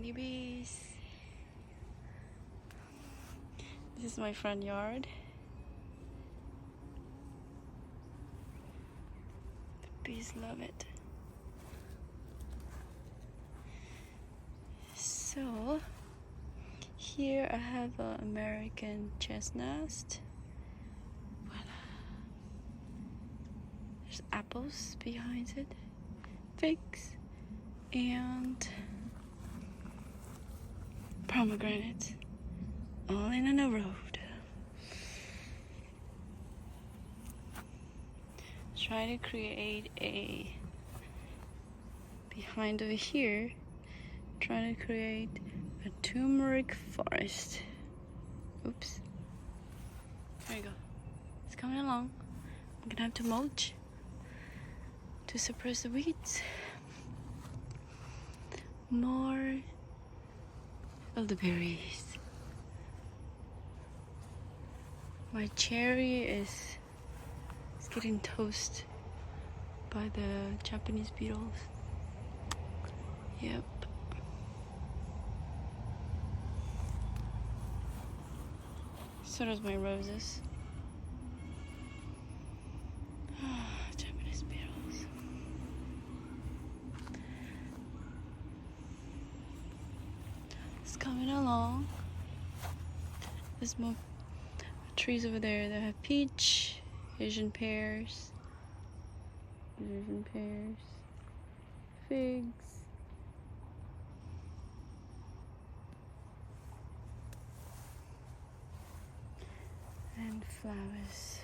honeybees. This is my front yard. The bees love it. So here I have an American chestnut. Voila. There's apples behind it, figs, and pomegranate, all in a road. Try to create a behind over here. Trying to create a turmeric forest. Oops. There you go. It's coming along. I'm gonna have to mulch to suppress the weeds. More elderberries. My cherry is getting toasted by the Japanese beetles. Yep. So does my roses. Japanese beetles. It's coming along. There's more trees over there that have peach, Asian pears, figs. And flowers.